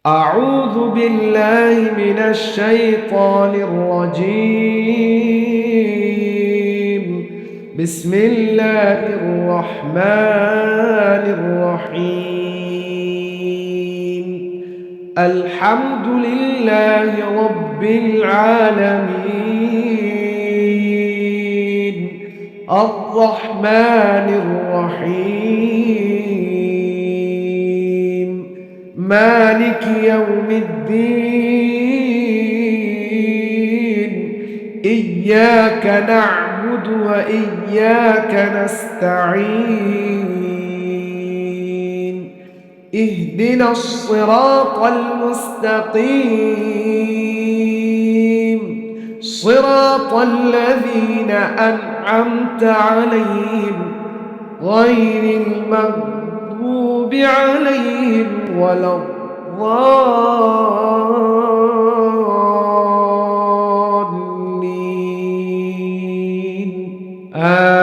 أعوذ بالله من الشيطان الرجيم. بسم الله الرحمن الرحيم. الحمد لله رب العالمين الرحمن الرحيم مالك يوم الدين إياك نعبد وإياك نستعين اهدنا الصراط المستقيم صراط الذين أنعمت عليهم غير المغضوب عليهم ولا الضالين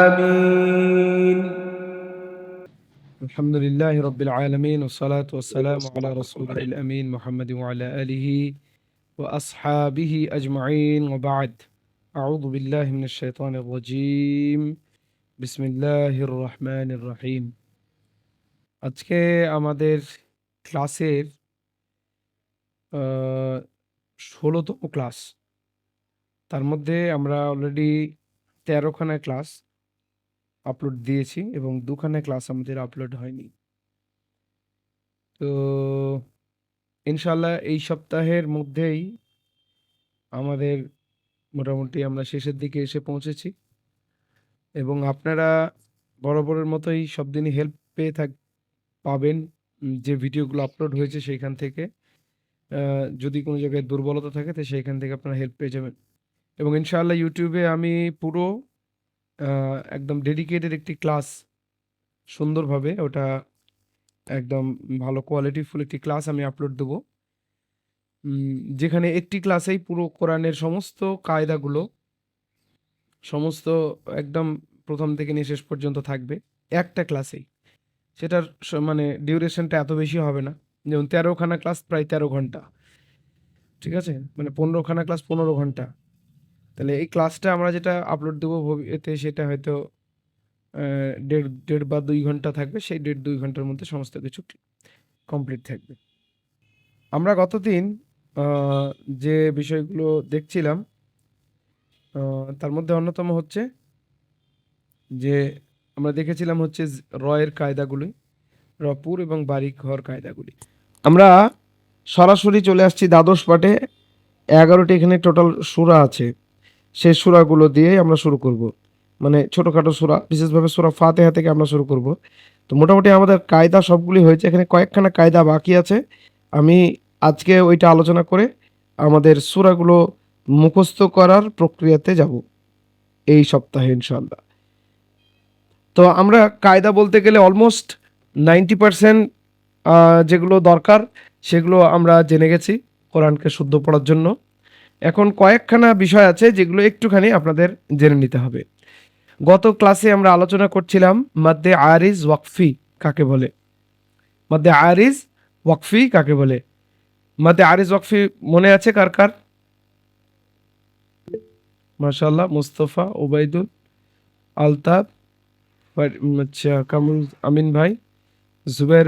آمين. الحمد لله رب العالمين والصلاة والسلام على رسوله الأمين محمد وعلى آله وأصحابه أجمعين وبعد. أعوذ بالله من الشيطان الرجيم. بسم الله الرحمن الرحيم. আজকে আমাদের ক্লাসের 16তম ক্লাস। তার মধ্যে আমরা অলরেডি 13খানা ক্লাস আপলোড দিয়েছি এবং 2খানা ক্লাস আমাদের আপলোড হয়নি। তো ইনশাল্লাহ এই সপ্তাহের মধ্যেই আমাদের মোটামুটি আমরা শেষের দিকে এসে পৌঁছেছি এবং আপনারা বরাবরের মতোই সব দিনই হেল্প পেয়ে পাবেন যে ভিডিওগুলো আপলোড হয়েছে সেইখান থেকে। যদি কোনো জায়গায় দুর্বলতা থাকে তো সেইখান থেকে আপনারা হেল্প পেয়ে যাবেন এবং ইনশাআল্লাহ ইউটিউবে আমি পুরো একদম ডেডিকেটেড একটি ক্লাস সুন্দরভাবে ওটা একদম ভালো কোয়ালিটিফুল একটি ক্লাস আমি আপলোড দেবো, যেখানে একটি ক্লাসেই পুরো কোরআনের সমস্ত কায়দাগুলো সমস্ত একদম প্রথম থেকে নিয়ে শেষ পর্যন্ত থাকবে একটা ক্লাসেই। সেটার মানে ডিউরেশনটা এত বেশি হবে না, যেমন 13খানা ক্লাস প্রায় 13 ঘন্টা, ঠিক আছে, মানে 15খানা ক্লাস 15 ঘন্টা। তাহলে এই ক্লাসটা আমরা যেটা আপলোড দেবো এতে সেটা হয়তো দেড় বা 2 ঘন্টা থাকবে, সেই 1.5-2 ঘন্টার মধ্যে সমস্ত কিছু কমপ্লিট থাকবে। আমরা গতদিন যে বিষয়গুলো দেখছিলাম তার মধ্যে অন্যতম হচ্ছে যে আমরা দেখেছিলাম হচ্ছে রয়ের কায়দাগুলি, রপুর এবং বারিক ঘর কায়দাগুলি। আমরা সরাসরি চলে আসছি দ্বাদশ পাঠে। 11টি এখানে টোটাল সূরা আছে, সেই সূরাগুলো দিয়ে আমরা শুরু করব, মানে ছোটোখাটো সূরা, বিশেষভাবে সূরা ফাতিহা থেকে আমরা শুরু করব। তো মোটামুটি আমাদের কায়দা সবগুলি হয়েছে, এখানে কয়েকখানা কায়দা বাকি আছে। আমি আজকে ওইটা আলোচনা করে আমাদের সূরাগুলো মুখস্থ করার প্রক্রিয়াতে যাব এই সপ্তাহে ইনশাআল্লাহ। তো আমরা কায়দা বলতে গেলে অলমোস্ট 90% যেগুলো দরকার সেগুলো আমরা জেনে গেছি কোরআনকে শুদ্ধ পড়ার জন্য। এখন কয়েকখানা বিষয় আছে যেগুলো একটুখানি আপনাদের জেনে নিতে হবে। গত ক্লাসে আমরা আলোচনা করছিলাম মাদ্দে আরিজ ওয়াকফি কাকে বলে। মাদ্দে আরিজ ওয়াকফি কাকে বলে? মাদ্দে আরিজ ওয়াকফি মনে আছে কার কার? মাশাআল্লাহ, মুস্তফা, ওবাইদুল, আলতাফ, আচ্ছা, কামরুল আমিন ভাই, জুবাইর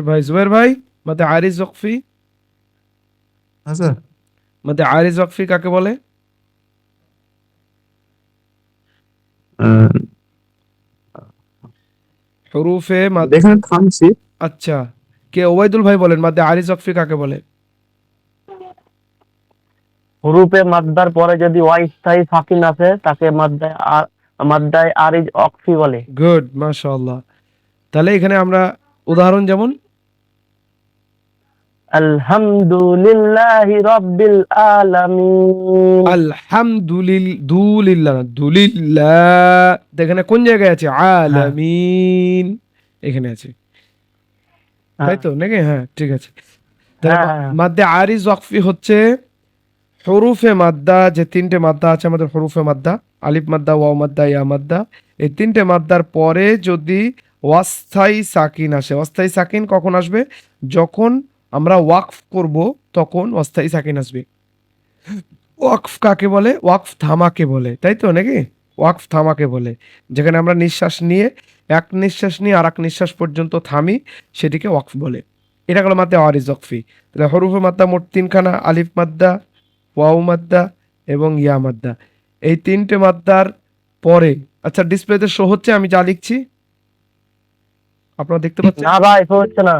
ভাই মাদ্দে আরিজ ওয়াকফি। আচ্ছা, মাদ্দে আরিজ ওয়াকফি কাকে বলে? হুরুফে মাদ। এখানে থামছি। আচ্ছা, কে ওবাইদুল ভাই বলেন মাদ্দে আরিজ ওয়াকফি কাকে বলে? হুরুফে মাদ্দার পরে যদি অস্থায়ী সাকিন আছে তাকে মাদ্দায় আরিজ অকফি বলে। গুড, মাশাআল্লাহ। তাহলে এখানে আমরা উদাহরণ যেমন আলহামদুলিল্লাহি রাব্বিল আলামিন। দুলিল্লাহ, এখানে কোন জায়গায় আছে? আলামিন এখানে আছে, তাই তো নাকি? হ্যাঁ, ঠিক আছে। মাদ্দে আরিজ ওয়াকফি হচ্ছে হরুফে মাদ্দা, যে 3টে মাদ্দা আছে আমাদের হরুফে মাদ্দা, আলিফ মাদ্দা, ওয়াও মাদ্দা, ইয়া মাদ্দা, এই 3টে মাদ্দার পরে যদি অস্থায়ী সাকিন আসে। অস্থায়ী সাকিন কখন আসবে? যখন আমরা ওয়াকফ করব তখন অস্থায়ী সাকিন আসবে। ওয়াকফ কাকে বলে? ওয়াকফ থামাকে বলে, তাই তো নাকি? ওয়াকফ থামাকে বলে, যেখানে আমরা নিঃশ্বাস নিয়ে এক নিঃশ্বাস নিয়ে আর এক নিঃশ্বাস পর্যন্ত থামি, সেটিকে ওয়াকফ বলে। এটা গেল মাদ্দে আরিজ ওয়াকফি। তাহলে হরুফে মাদ্দা মোট তিনখানা, আলিফ মাদ্দা, ওয়াও মাদ্দা এবং ইয়া মাদ্দা। এই তিনটে মাদ্দার পরে, আচ্ছা ডিসপ্লেতে শো হচ্ছে আমি যা লিখছি, আপনারা দেখতে পাচ্ছেন? না ভাই তো হচ্ছে না।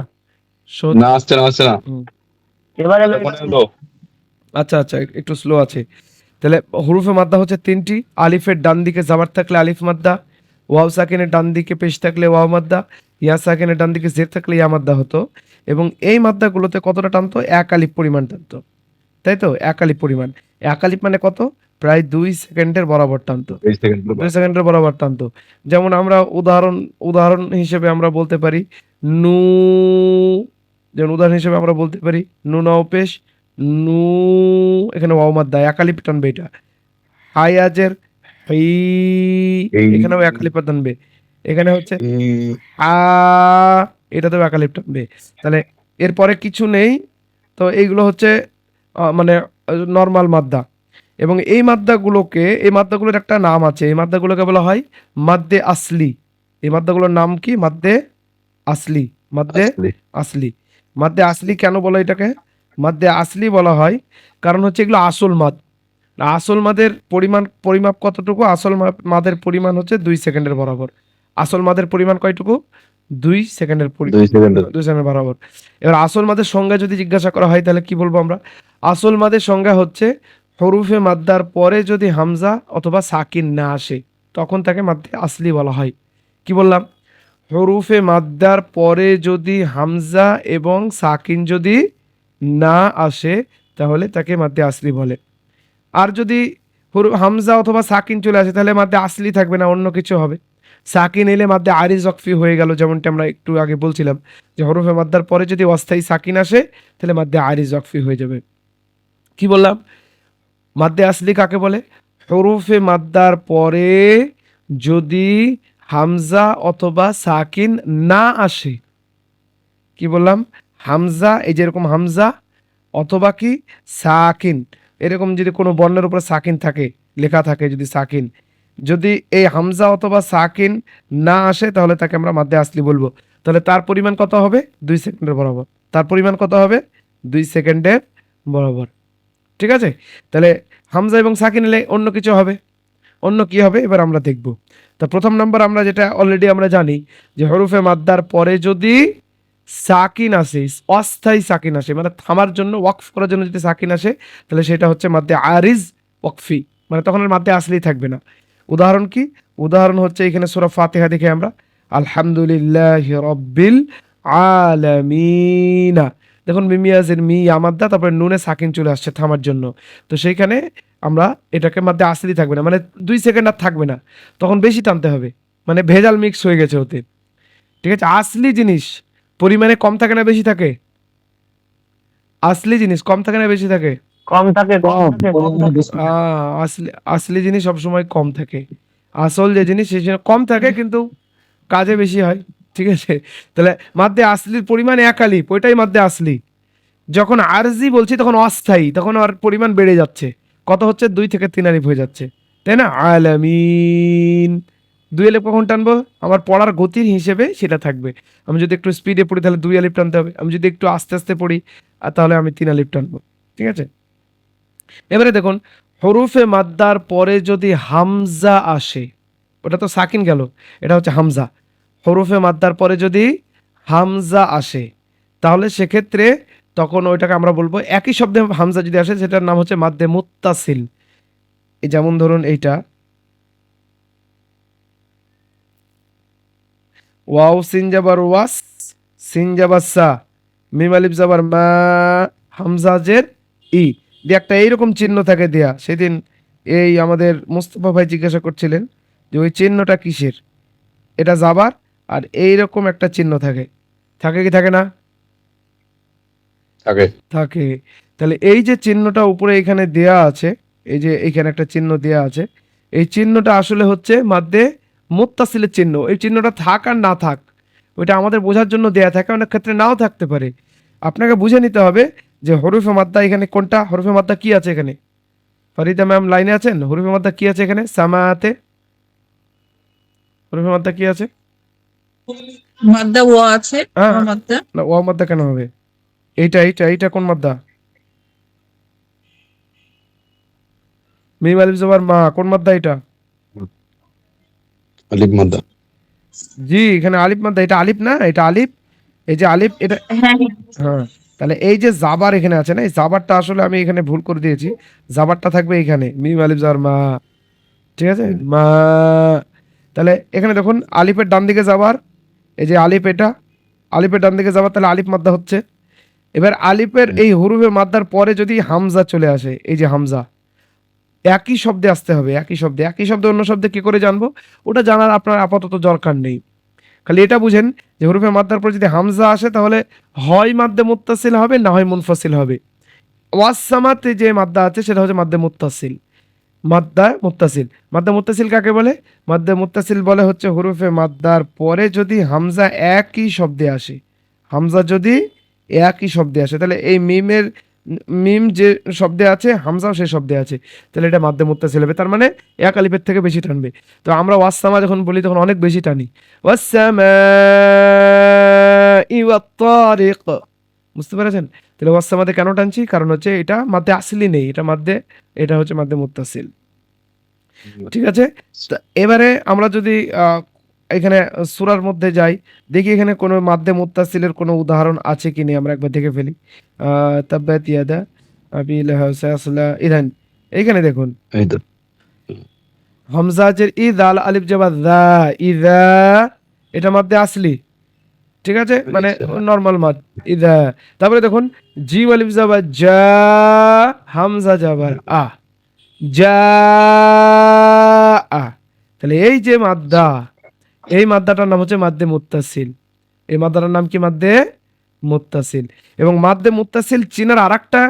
শো না আসছে না আসছে না হুম। এবার এলো এখন এলো। আচ্ছা আচ্ছা, একটু স্লো আছে। তাহলে হরুফে মাদ্দা হচ্ছে তিনটি। আলিফের ডান দিকে জাবার থাকলে আলিফ মাদ্দা, ওয়াও সাকিনের ডান দিকে পেশ থাকলে ওয়াও মাদ্দা, ইয়া সাকিনের ডান দিকে জের থাকলে ইয়া মাদ্দা হতো। এবং এই মাদ্দাগুলোতে কতটা টানতো? এক আলিফ পরিমাণ টানতো, তাই তো? এক আলিফ পরিমাণ। এক আলিফ মানে কত? প্রায় 2 সেকেন্ডের বরাবর টানতো। 2 সেকেন্ড 2 সেকেন্ডের বরাবর টানতো। যেমন আমরা উদাহরণ হিসেবে আমরা বলতে পারি নু, যেমন উদাহরণ হিসেবে আমরা বলতে পারি নুন ওয়াও পেশ নু, এখানে ওয়াও মাদ্দা এক আলিফ টানবে এটা। হায়াজের হাই, এই এখানেও এক আলিফ টানবে। এখানে হচ্ছে আ, এটাতেও এক আলিফ টানবে। তাহলে এরপরে কিছু নেই। তো এইগুলো হচ্ছে মানে নর্মাল মাদ্দা। এবং এই মাদ্দাগুলোর একটা নাম আছে। এই মাদ্দাগুলোকে বলা হয় মাদ্দে আসলি। এই মাদ্দাগুলোর নাম কি? মাদ্দে আসলি। মাদ্দে আসলে আসলি। মাদ্দে আসলি কেন বলা এটাকে মাদ্দে আসলি বলা হয়? কারণ হচ্ছে এগুলো আসল মাদ। আসল মাদের পরিমাপ কতটুকু? আসল মাদের পরিমাণ হচ্ছে 2 সেকেন্ডের বরাবর। আসল মাদের পরিমাণ কয়টুকু? 2 সেকেন্ডের 2 সেকেন্ড 2 সেকেন্ডের বরাবর। এবার আসল মাদের সংজ্ঞা যদি জিজ্ঞাসা করা হয় তাহলে কি বলবো আমরা? আসল মাদের সংজ্ঞা হচ্ছে হরুফে মাদ্দার পরে যদি হামজা অথবা সাকিন না আসে, তখন তাকে মাদ্দে আসলি বলা হয়। কি বললাম? হরুফে মাদ্দার পরে যদি হামজা এবং সাকিন যদি না আসে, তাহলে তাকে মাদ্দে আসলি বলে। আর যদি হামজা অথবা সাকিন চলে আসে, তাহলে মাদ্দে আসলি থাকবে না, অন্য কিছু হবে। সাকিন এলে মাদ্দে আরিজ ওয়াকফি হয়ে গেল, যেমনটা আমরা একটু আগে বলছিলাম যে হরুফে মাদ্দার পরে যদি অস্থায়ী সাকিন আসে, তাহলে মাদ্দে আরিজ ওয়াকফি হয়ে যাবে। কি বললাম? মাদ্দে আসলি কাকে বলে? হরুফে মাদ্দার পরে যদি হামজা অথবা সাকিন না আসে। কি বললাম? হামজা, এই যেরকম হামজা অথবা কি সাকিন, এরকম যদি কোনো বর্ণের উপরে সাকিন থাকে, লেখা থাকে যদি সাকিন, যদি এই হামজা অথবা সাকিন না আসে, তাহলে তাকে আমরা মাদ্দে আসলি বলবো। তাহলে তার পরিমাণ কত হবে? 2 সেকেন্ডের বরাবর। তার পরিমাণ কত হবে? 2 সেকেন্ডের বরাবর। ঠিক আছে? তাহলে হামজা এবং সাকিন এলে অন্য কিছু হবে। অন্য কি হবে এবার আমরা দেখব। তা প্রথম নাম্বার আমরা যেটা অলরেডি আমরা জানি যে হরুফে মাদ্দার পরে যদি সাকিন আসে, অস্থায়ী সাকিন আসে, মানে থামার জন্য, ওয়াকফ করার জন্য যদি সাকিন আসে, তাহলে সেটা হচ্ছে মাদ্দে আরিজ ওয়াকফি, মানে তখন আর মাদ্দে আসলি থাকবে না। উদাহরণ কি? উদাহরণ হচ্ছে এখানে সূরা ফাতিহা দেখে আমরা আলহামদুলিল্লাহি রাব্বিল আলামিন। দেখুন মিমিয়াজের মি আমাদ্দা, তারপরে নুনে সাকিন চলে আসছে থামার জন্য। তো সেইখানে আমরা এটাকে মাদ্দে আসলি থাকবে না, মানে 2 সেকেন্ড আর থাকবে না, তখন বেশি টানতে হবে, মানে ভেজাল মিক্স হয়ে গেছে ওতে। ঠিক আছে? আসলি জিনিস পরিমাণে কম থাকে না বেশি থাকে? আসলি জিনিস কম থাকে না বেশি থাকে? কম থাকে কম থাকে কম থাকে। আসলি জিনিস সবসময় কম থাকে। আসল যে জিনিস সে জিনিস কম থাকে কিন্তু কাজে বেশি হয়। ঠিক আছে? তাহলে মাদ্দে আসলির পরিমাণ এক আলিফ, ওইটাই মাদ্দে আসলি। যখন আরজি বলছি তখন অস্থায়ী, তখন আর পরিমাণ বেড়ে যাচ্ছে। কত হচ্ছে? 2 থেকে 3 আলিফ হয়ে যাচ্ছে, তাই না? আলামিন 2 আলিফ কখন টানবো? আমার পড়ার গতির হিসেবে সেটা থাকবে। আমি যদি একটু স্পিডে পড়ি তাহলে 2 আলিফ টানতে হবে। আমি যদি একটু আস্তে আস্তে পড়ি তাহলে আমি 3 আলিফ টানবো। ঠিক আছে? এবারে দেখুন হরুফে মাদ্দার পরে যদি হামজা আসে, ওটা তো সাকিন গেল, এটা হচ্ছে হামজা। হরুফে মাদ্দার পরে যদি হামজা আসে, তাহলে সেক্ষেত্রে তখন ওইটাকে আমরা বলবো, একই শব্দে হামজা যদি আসে সেটার নাম হচ্ছে মাদ্দে মুত্তাসিল। এই যেমন ধরুন এইটা ওয়াও সিন জাবার ওয়াস, সিন জাবার সা, মিম আলিফ জাবার মা, হামজা জের ই দিয়ে একটা এইরকম চিহ্ন থাকে দেয়া। সেদিন এই আমাদের মুস্তফা ভাই জিজ্ঞাসা করছিলেন যে ওই চিহ্নটা কিসের? এটা জাবার আর এইরকম একটা চিহ্ন থাকে, থাকে কি থাকে না? থাকে থাকে। তাহলে এই যে চিহ্নটা উপরে এখানে দেয়া আছে, এই যে এখানে একটা চিহ্ন দেয়া আছে, এই চিহ্নটা আসলে হচ্ছে মাদ্দে মুত্তাসিলের চিহ্ন। এই চিহ্নটা থাক আর না থাক, ওইটা আমাদের বোঝার জন্য দেয়া থাকে, অনেক ক্ষেত্রে নাও থাকতে পারে। আপনাকে বুঝে নিতে হবে যে হরফে মাদ্দা এখানে কোনটা, হরফে মাদ্দা কি আছে এখানে? ফরিদা ম্যাম লাইনে আছেন? হরফে মাদ্দা কি আছে এখানে সামাতে? হরফে মাদ্দা কি আছে? মাদ্দা ও আছে, হ্যাঁ ও মাদ্দা। না, ওয়াও মাদ্দা কেন হবে? এইটা কোন মাদ্দা? মিম আলিফ জবর মা, কোন মাদ্দা এটা? আলিফ মাদ্দা। জি, এখানে আলিফ মাদ্দা, এটা আলিফ না, এটা আলিফ। এই যে আলিফ এটা, হ্যাঁ, হ্যাঁ। তাহলে এই যে জাবার এখানে আছে না, এই জাবারটা আসলে আমি এখানে ভুল করে দিয়েছি। জাবারটা থাকবে এখানে, মিম আলিফ জবর মা, ঠিক আছে, মা। তাহলে এখানে দেখুন আলিফের ডান দিকে যাবার, এই যে আলিফ, এটা আলিফের ডান দিকে যাবার, তাহলে আলিফ মাদ্দা হচ্ছে। এবার আলিফের এই হরুফে মাদ্দার পরে যদি হামজা চলে আসে, এই যে হামজা, একই শব্দে আসতে হবে, একই শব্দে অন্য শব্দে কি করে জানবো, ওটা জানার আপনার আপাতত দরকার নেই। খালি এটা বুঝেন যে হরুফে মাদ্দার পর যদি হামজা আসে তাহলে হয় মাদ্দে মুত্তাসিল হবে, না হয় মুনফাসিল হবে। ওয়াসসামাতে যে মাদ্দা আছে সেটা হচ্ছে মাদ্দে মুত্তাসিল। মাদ্দা মুত্তাসিল কাকে বলে? মাদ্দে মুত্তাসিল বলে হচ্ছে হরুফে মাদ্দার পরে যদি হামজা একই শব্দে আসে, হামজা যদি একই শব্দে আসে, তাহলে এই মিম যে শব্দে আছে হামজাও সেই শব্দে আছে, তাহলে এটা মাদ্দে মুত্তাসিল হবে। তার মানে এক আলিফের থেকে বেশি টানবে। তো আমরা ওয়াসসামা যখন বলি তখন অনেক বেশি টানি, ওয়াসসামাই ওয়াত-তারিক, বুঝতে পেরেছেন? তাহলে ওয়াসসামাতে কেন টানছি? কারণ হচ্ছে এটা মাদ্দে আসলি নেই, এটা হচ্ছে মাদ্দে মুত্তাসিল। ঠিক আছে। তা এবারে আমরা যদি এখানে সূরার মধ্যে যাই, দেখি এখানে কোনো মাদ্দে মুত্তাসিলের কোনো উদাহরণ আছে কি নেই, আমরা একবার দেখে ফেলি। তাব্বাত ইয়াদা আবি লাহাব সায়াসলা, ইদান এইখানে দেখুন এই তো হামজাজের ই, দাল আলিফ জবর দা, ইদা, এটা মাদ্দে আসলি, ঠিক আছে, মানে নরমাল মাদ, ইদা। তারপরে দেখুন জিম আলিফ জবর জা, হামজা জবর আ, যা আ। তাহলে এই যে মাদ্দা, এই মাদ্দাটার নাম হচ্ছে মাদ্দে মুত্তাসিল। এই মাদ্দাটার নাম কি? মাদ্দে মুত্তাসিল। এবং মাদ্দে মুত্তাসিল চিনার আরেকটা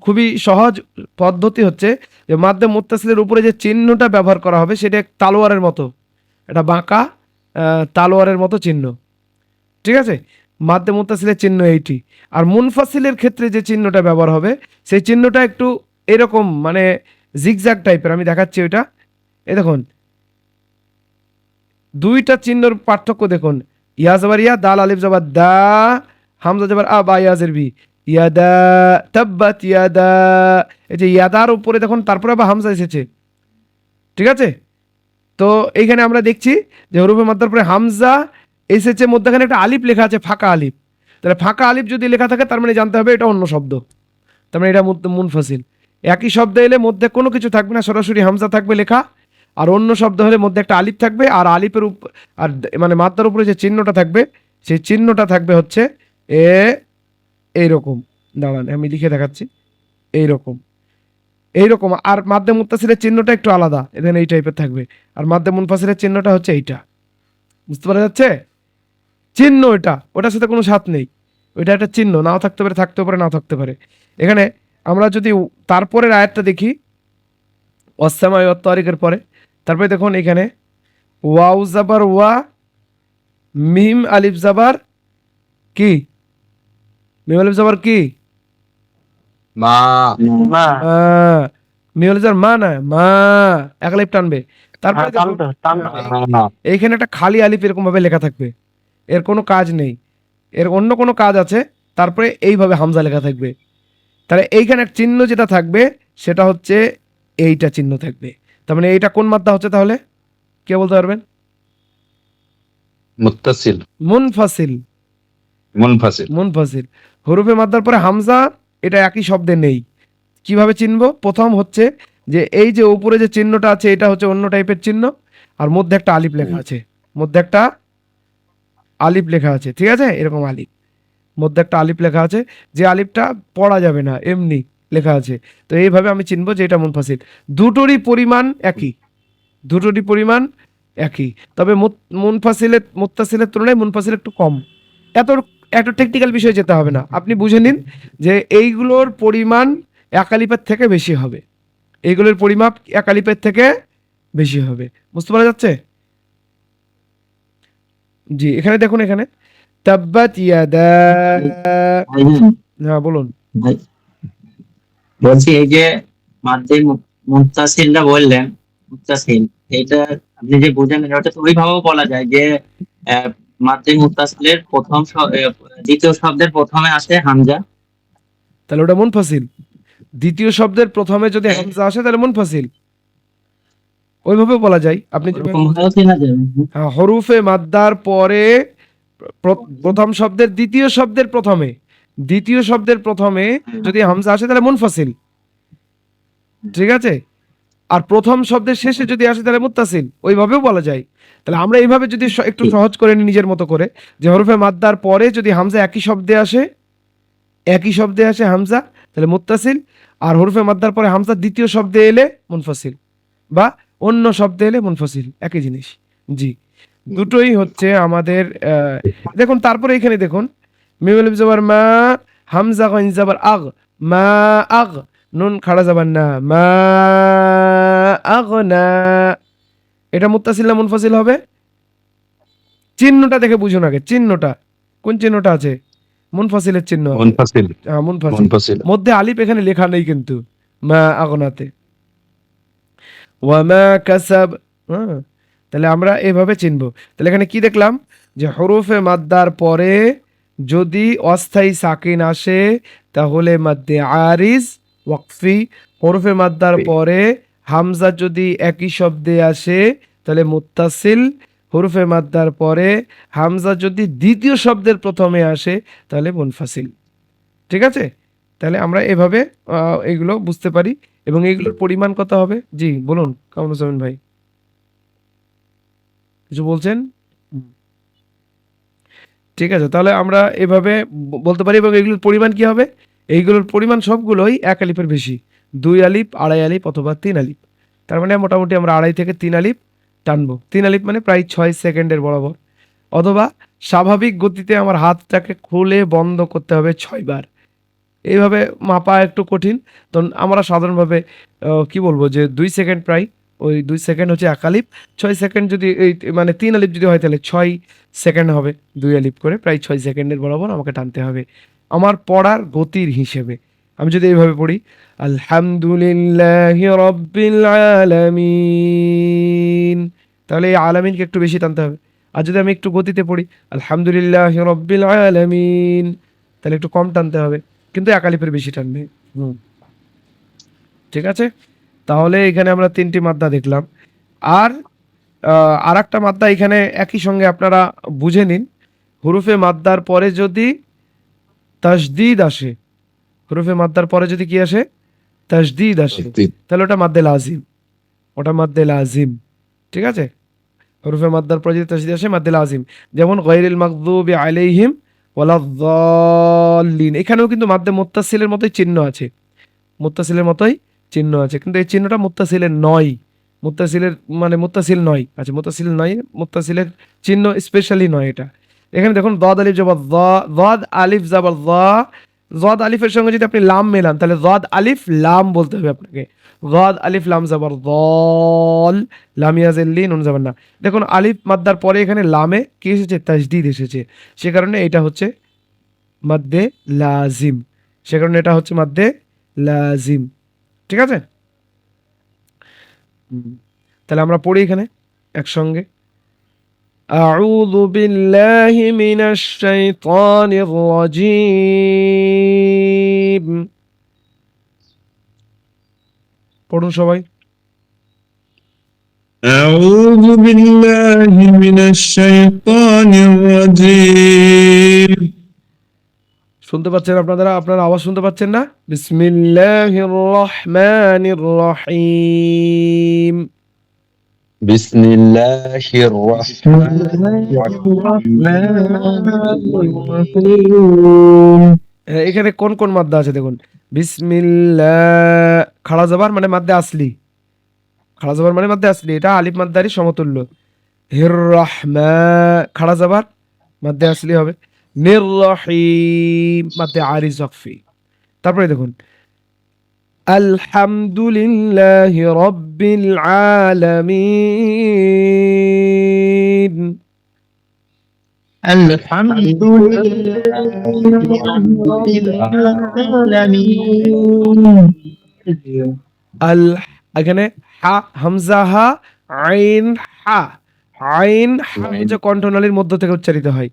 খুবই সহজ পদ্ধতি হচ্ছে যে মাদ্দে মুত্তাসিলের উপরে যে চিহ্নটা ব্যবহার করা হবে সেটা এক তালোয়ারের মতো, এটা বাঁকা তালোয়ারের মতো চিহ্ন, ঠিক আছে। মাদ্দে মুত্তাসিলের চিহ্ন এইটি। আর মুনফাসিলের ক্ষেত্রে যে চিহ্নটা ব্যবহার হবে সেই চিহ্নটা একটু এরকম, মানে জিগজ্যাগ টাইপের। আমি দেখাচ্ছি ওইটা, এই দেখুন দুইটা চিহ্নর পার্থক্য দেখুন। ইয়া জবর ইয়া, দাল আলিফ জবর দা, হামজা জবর আ, বা ইয়াজের বি, ইয়াদা, তাব্বাত ইয়াদা। এই যে ইয়াদার উপরে দেখুন তারপরে আবার হামজা এসেছে, ঠিক আছে। তো এইখানে আমরা দেখছি যে হরফে মাদ্দার পরে হামজা এসেছে, মধ্যখানে একটা আলিফ লেখা আছে, ফাঁকা আলিফ। তাহলে ফাঁকা আলিফ যদি লেখা থাকে তার মানে জানতে হবে এটা অন্য শব্দ, তার মানে এটা মুনফাসিল। একই শব্দ এলে মধ্যে কোনো কিছু থাকবে না, সরাসরি হামজা থাকবে লেখা। আর অন্য শব্দ হলে মধ্যে একটা আলিফ থাকবে, আর আলিফের আর মানে মাদ্দার উপরে যে চিহ্নটা থাকবে সেই চিহ্নটা থাকবে হচ্ছে এইরকম। দাঁড়ান আমি লিখে দেখাচ্ছি, এইরকম। আর মাদ্দে মুত্তাসিলের চিহ্নটা একটু আলাদা, এখানে এই টাইপের থাকবে। আর মাদ্দে মুনফাসিলের চিহ্নটা হচ্ছে এইটা, বুঝতে পারা যাচ্ছে? চিহ্ন এটা, ওটার সাথে কোনো সাথ নেই, ওইটা একটা চিহ্ন, নাও থাকতে পারে, থাকতেও পারে, নাও থাকতে পারে। এখানে আমরা যদি তারপরের আয়াতটা দেখি, ওয়াসসামাই ওয়াত তারিকের পরে, তারপরে দেখুন এখানে ওয়াও জাবার ওয়া, মিম আলিফ জাবার কি? মিম আলিফ জাবার কি? মা। না মিম আলিফ জাবার মা, না মা, এক আলিফ টানবে। তারপরে দেখুন না এইখানে একটা খালি আলিফ এরকম ভাবে লেখা থাকবে, এর কোনো কাজ নেই, এর অন্য কোনো কাজ আছে। তারপরে এইভাবে হামজা লেখা থাকবে। তাহলে এইখানে এক চিহ্ন যেটা থাকবে সেটা হচ্ছে এইটা চিহ্ন থাকবে। তার মানে এইটা কোন মাদ্দা হচ্ছে তাহলে কে বলতে পারবেন? মুত্তাসিল, মুনফাসিল। মুনফাসিল। হরফে মাদ্দার পরে হামজা, এটা একই শব্দে নেই। কিভাবে চিনবো? প্রথম হচ্ছে যে এই যে উপরে যে চিহ্নটা আছে এটা হচ্ছে অন্য টাইপের চিহ্ন, আর মধ্যে একটা আলিফ লেখা আছে, ঠিক আছে, এরকম আলিফ, মধ্যে একটা আলিফ লেখা আছে, যে আলিফটা পড়া যাবে না, এমনি লেখা আছে। তো এইভাবে আমি চিনবো যে এটা মুনফাসিল। দুটোরই পরিমাণ একই, তবে মুত্তাসিলের তুলনায় মুনফাসিল একটু কম। এত টেকনিক্যাল বিষয়ে যেতে হবে না, আপনি বুঝে নিন যে এইগুলোর পরিমাণ এক আলিফের থেকে বেশি হবে, এইগুলোর পরিমাপ এক আলিফের থেকে বেশি হবে, বুঝতে পারা যাচ্ছে? জি, এখানে দেখুন, এখানে তাব্বাত ইয়াদা, হ্যাঁ বলুন। ভাই, বলছি এই যে মাদ্দে মুত্তাসিলটা বললেন, মুত্তাসিল, এটা আপনি যে বুঝালেন ওটা তো ওইভাবেও বলা যায় যে আহ, মাদ্দে মুত্তাসিলের দ্বিতীয় শব্দের প্রথমে আসে হামজা। তাহলে ওটা মুনফাসিল। দ্বিতীয় শব্দের প্রথমে যদি হামজা আসে তাহলে মুনফাসিল, ওইভাবে বলা যায়। আপনি যেভাবে ওরকম বলছেন। ভাবেও চেনা যাবে। হ্যাঁ, হরুফে মাদ্দার পরে প্রথম শব্দের দ্বিতীয় শব্দের প্রথমে, দ্বিতীয় শব্দের প্রথমে যদি হামজা আসে তাহলে মুনফাসিল, ঠিক আছে। আর প্রথম শব্দের শেষে যদি আসে তাহলে মুত্তাসিল, ওইভাবেও বলা যায়। তাহলে আমরা এইভাবে যদি একটু সহজ করে নিই নিজের মতো করে, যে হরফে মাদ্দার পরে যদি হামজা একই শব্দে আসে, একই শব্দে আসে হামজা, তাহলে মুত্তাসিল। আর হরফে মাদ্দার পরে হামজা দ্বিতীয় শব্দে এলে মুনফাসিল, বা অন্য শব্দে এলে মুনফাসিল, একই জিনিস। জি, দুটোই হচ্ছে আমাদের। দেখুন তারপরে এখানে দেখুন, মিম আলিফ জবর মা, হামজা গইন জবর আগ, মা আগ, নুন খাড়া জবর না, মা আগ না। এটা মুত্তাসিল না মুনফাসিল হবে? চিহ্নটা দেখে বুঝুন আগে, চিহ্নটা কোন চিহ্নটা আছে? মুনফাসিলের চিহ্ন আছে। মুনফাসিল। মুনফাসিল। মুনফাসিল। মধ্যে আলিফ এখানে লেখা নেই কিন্তু, মা আগনাতে। ওয়ামা কাসাব, হ্যাঁ, তাহলে আমরা এভাবে চিনব। তাহলে এখানে কি দেখলাম, যে হরফে মাদ্দার পরে যদি অস্থায়ী সাকিন আসে তাহলে মাদ্দে আরিজ ওয়াকফি। হরফে মাদ্দার পরে হামজা যদি একই শব্দে আসে তাহলে মুত্তাসিল। হরফে মাদ্দার পরে হামজা যদি দ্বিতীয় শব্দের প্রথমে আসে তাহলে মুনফাসিল, ঠিক আছে। তাহলে আমরা এভাবে এগুলো বুঝতে পারি। এবং এইগুলোর পরিমাণ কত হবে? জি বলুন কামরুজ্জামান ভাই, কিছু বলছেন? ঠিক আছে, তাহলে আমরা এভাবে বলতে পারি। এবং এগুলোর পরিমাণ কি হবে? এইগুলোর পরিমাণ সবগুলোই এক আলিফের বেশি, 2 আলিফ, 2.5 আলিফ অথবা 3 আলিফ। তার মানে মোটামুটি আমরা 2.5 থেকে 3 আলিফ টানবো। 3 আলিফ মানে প্রায় 6 সেকেন্ডের বরাবর। অথবা স্বাভাবিক গতিতে আমার হাতটাকে খুলে বন্ধ করতে হবে 6 বার। এইভাবে মাপা একটু কঠিন, তো আমরা সাধারণভাবে কি বলবো, যে 2 সেকেন্ড, প্রায় ওই 2 সেকেন্ড হচ্ছে 1 আলিফ। 6 সেকেন্ড যদি এই মানে 3 আলিফ যদি হয় তাহলে 6 সেকেন্ড হবে, 2 আলিফ করে প্রায় 6 সেকেন্ডের বরাবর আমাকে টানতে হবে আমার পড়ার গতির হিসেবে। আমি যদি এইভাবে পড়ি, আলহামদুলিল্লাহি রাব্বিল আলামিন, তাহলে এই আলামিনকে একটু বেশি টানতে হবে। আর যদি আমি একটু গতিতে পড়ি, আলহামদুলিল্লাহি রাব্বিল আলামিন, তাহলে একটু কম টানতে হবে, কিন্তু 1 আলিফের বেশি টানবে। ঠিক আছে, তাহলে এখানে আমরা 3টি মাদ্দা দেখলাম। আর আরেকটা মাদ্দা এখানে একই সঙ্গে আপনারা বুঝে নিন। হুরুফে মাদ্দার পরে যদি তাসদিদ আসে, হুরুফে মাদ্দার পরে যদি কি আসে? তাসদিদ আসে, তাহলে ওটা মাদ্দে লাজিম, ওটা মাদ্দে লাজিম, ঠিক আছে। হুরুফে মাদ্দার পরে যদি তাসদিদ আসে মাদ্দে লাজিম, যেমন গায়রিল মাগদুবি আলাইহিম ওয়ালাদ-দাল্লিন। এখানেও কিন্তু মাদ্দে মুত্তাসিলের মতোই চিহ্ন আছে, মুত্তাসিলের মতোই চিহ্ন আছে, কিন্তু এই চিহ্নটা মুত্তাসিলের নয়, মুত্তাসিলের মানে মুত্তাসিল নয়। আচ্ছা, মুত্তাসিল নয়, মুত্তাসিলের চিহ্ন স্পেশালি নয় এটা। এখানে দেখুন দদ আলিফ জবর দা, দদ আলিফ জবর দা, দদ আলিফের সঙ্গে যদি আপনি লাম মেলান তাহলে দদ আলিফ লাম বলতে হবে আপনাকে। দদ আলিফ লাম জবর দল, লাম ইয়াজিল লিন নুন জবর না। দেখুন আলিফ মাদ্দার পরে এখানে লামে কি এসেছে? তাসদিদ এসেছে, সে কারণে এটা হচ্ছে মাদ্দে লাজিম, সে কারণে এটা হচ্ছে মাদ্দে লাজিম, ঠিক আছে। তাহলে আমরা পড়ি এখানে একসঙ্গে, আউযু বিল্লাহি মিনাশ শাইতানির রাজীম। পড়ুন সবাই। أعوذ بالله من الشيطان الرجيم শুনতে পাচ্ছেন আপনারা? আপনারা আওয়াজ শুনতে পাচ্ছেন না? বিসমিল্লাহির রহমানির রহিম। বিসমিল্লাহির এখানে কোন কোন মাদ্দা আছে দেখুন। বিসমিল্লাহ খাড়া জবর মানে মাদ্দে আসলি, খাড়া জবর মানে মাদ্দে আসলি, এটা আলিফ মাদ্দারই সমতুল্য। হির রহমা খাড়া জবর মাদ্দে আসলি হবে। নির রহিম মাদ্দে আরিজ ওয়াকফি। তারপরে দেখুন আলহামদুলিল্লাহি রাব্বিল আলামিন, আল, এখানে হা, হামজা হা, আইন হা। আইন হা হচ্ছে কণ্ঠনালীর মধ্য থেকে উচ্চারিত হয়।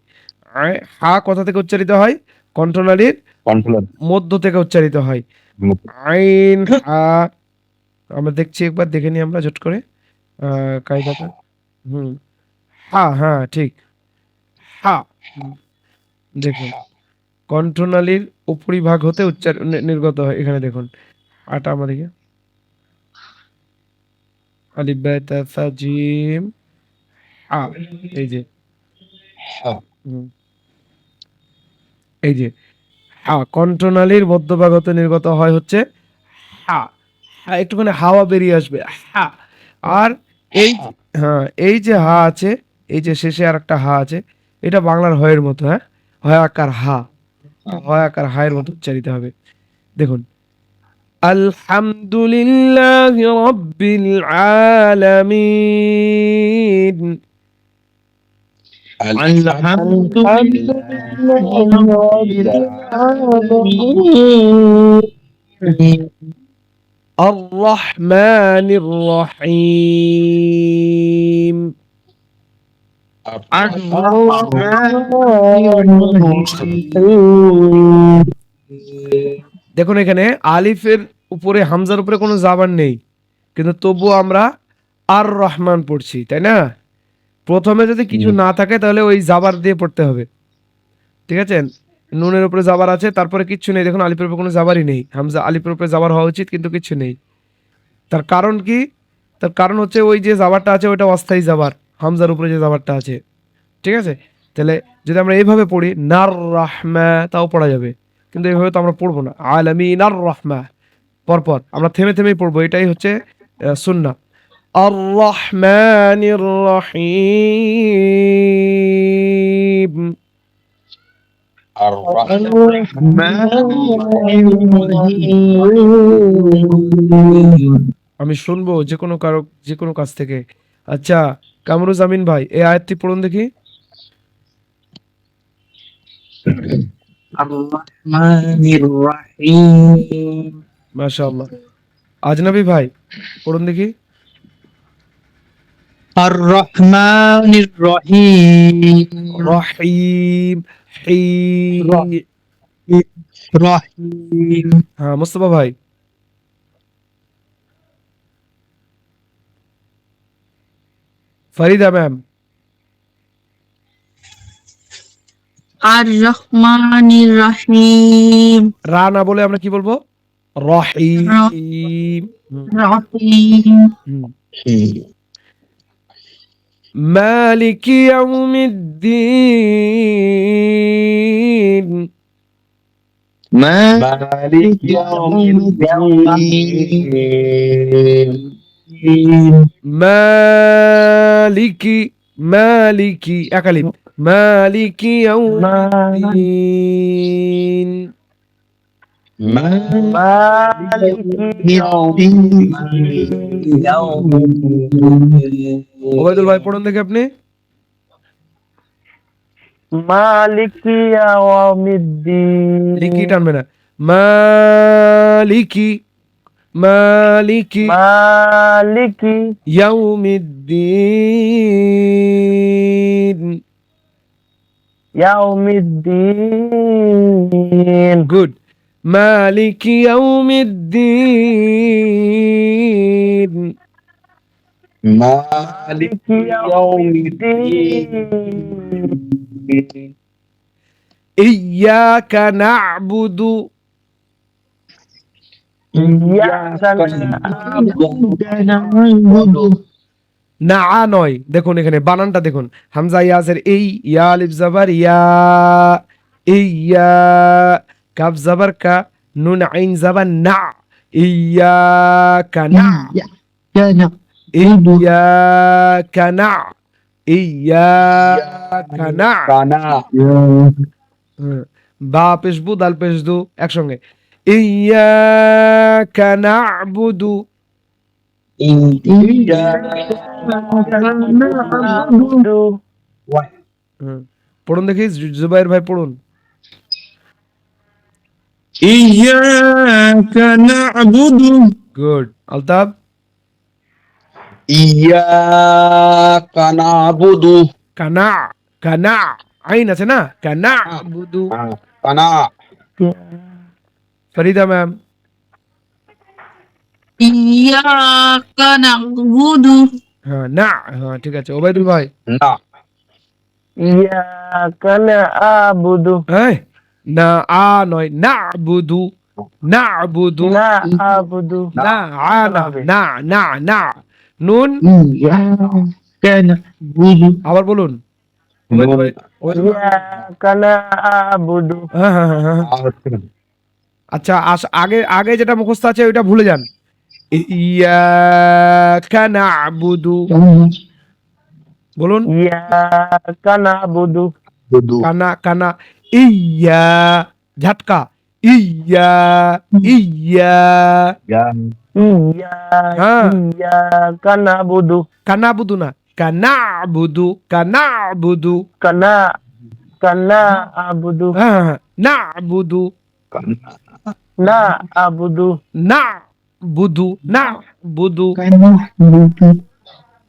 হা কোথা থেকে উচ্চারিত হয়? কণ্ঠনালীর কন্ট্রোলার মধ্য থেকে উচ্চারিত হয়। আইন হা। আমরা দেখছি, একবার দেখে নিই আমরা জট করে কায়দাটা। হা, হ্যাঁ ঠিক, হা। দেখুন কণ্ঠনালীর উপরিভাগ হতে নির্গত হয়। এখানে দেখুন আটা আমাদেরকে আলিফ বা তা সা জিম হা, এই যে হুম, এই যে হা কণ্ঠনালীর মধ্যভাগ হতে নির্গত হয় হচ্ছে হা। হা একটুখানি হাওয়া বেরিয়ে আসবে হা। আর এই হ্যাঁ, এই যে হা আছে, এই যে শেষে আর একটা হা আছে, এটা বাংলার হয়ের মতো, হ্যাঁ, হয় আকার হা, হয় আকার হায়ের মতো উচ্চারিত হবে। দেখুন আলহামদুলিল্লাহ রাব্বিল আলামিন। আর রহমানির রহিম। দেখুন এখানে আলিফের উপরে, হামজার উপরে কোনো জাবার নেই, কিন্তু তবুও আমরা আর রহমান পড়ছি, তাই না? প্রথমে যদি কিছু না থাকে তাহলে ওই জাবার দিয়ে পড়তে হবে, ঠিক আছে? নুনের উপরে জাবার আছে, তারপরে কিচ্ছু নেই। দেখুন আলিফের উপরে কোনো জাবারই নেই, হামজা আলিফের উপরে জাবার হওয়া উচিত, কিন্তু কিছু নেই। তার কারণ কি? তার কারণ হচ্ছে ওই যে জাবারটা আছে ওইটা অস্থায়ী জাবার, হামজার উপরে যে জাবারটা আছে, ঠিক আছে? তাহলে যদি আমরা এইভাবে পড়ি নার রাহমা, তাও পড়া যাবে, কিন্তু এইভাবে তো আমরা পড়বো না। আলামিন আর রহমা, পরপর আমরা থেমে থেমেই পড়বো, এটাই হচ্ছে সুন্নাহ। আর রহমানির রহিম। আর আমি শুনবো যে কোনো কাছ থেকে। আচ্ছা কামরুজ্জামিন ভাই, এই আয়াতটি পড়ুন দেখি। মাশাআল্লাহ। আজনবী ভাই পড়ুন দেখি। আর রহমানির রহিম রহিম, রহিম হ্যাঁ মোস্তফা ভাই। ফরিদা ম্যাম। আর রহমানির রহিম। রা না বলে আমরা কি বলবো? রহিম। রহিম। মালিকি ইয়াউমিদ্দিন। মালিক মালিকি একালিপ, মালিকি ইয়াউমিদ্দিন। ওবায়দুল ভাই পড়ুন দেখি আপনি। মালিকি ইয়াউমিদ্দিন। লিকি টানবে না, মালিকি মালিকি মালিকি ইয়াউমিদ্দিন। ইয়াউমিদ্দিন। গুড, মালিকি ইয়াউমিদ্দিন। মালিকি ইয়াউমিদ্দিন। ইয়াকা না'বুদু। না নয়, দেখুন এখানে বানানটা দেখুন, হামজা ইয়াজের এই, ইয়া আলিফ জাবার ইয়া, ইয়া কাফ জাবার কা, নুন আইন জাবার না, ইয়াকা না, ইয়াকা না, ইয়াকা না। বা পেশবু দাল পেশদু একসঙ্গে, ইয়াকা না'বুদু। পড়ুন দেখি, জুবাইর ভাই পড়ুন। إياك نعبد গুড। আলতাব? ইয়াকা নাবুদু। কানা, কানা, আইন আছে না, কানা বুদু। কানা। ফরিদা ম্যাম? ইয়াকা না'বুদু হ্যাঁ, না, হ্যাঁ ঠিক আছে। ওবাইদুল ভাই? না। ইয়াকা না'বুদু হ্যাঁ, না আ নয়, না বুদু, না বুদু, না'বুদু না আ না, না না না, নুন। ইয়াকা না'বুদু আবার বলুন। ওবাইদুল ভাই? ইয়াকা না'বুদু হ্যাঁ হ্যাঁ হ্যাঁ হ্যাঁ। আচ্ছা, আগে আগে যেটা মুখস্থ আছে ওইটা ভুলে যান। ইয়াকা না'বুদু বলুন। ইয়াকা না'বুদু কানা, কানা, ইয়া, ঝাটকা, ইয়া, ইয়া, হ্যাঁ। ইয়াকা না'বুদু কানা বুদু না, কানা বুদু, কানা বুদু, কানা আবুদু হ্যাঁ হ্যাঁ, না বুদু, না আবুদু না বুদু, না বুদু,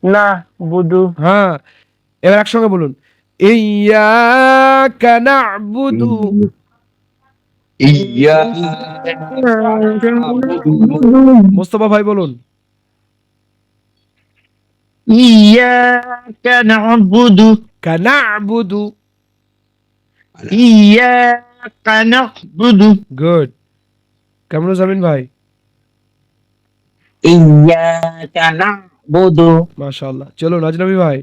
না বুদু হ্যাঁ। এবার একসঙ্গে বলুন, ইয়াকা না'বুদু। মোস্তফা ভাই বলুন। ইয়াকা না'বুদু কানা'বুদু। ইয়াকা না'বুদু গুড। কামরুজ্জামিন ভাই? ইয়াকা না'বুদু। মাশাআল্লাহ। চলো আজনবী ভাই?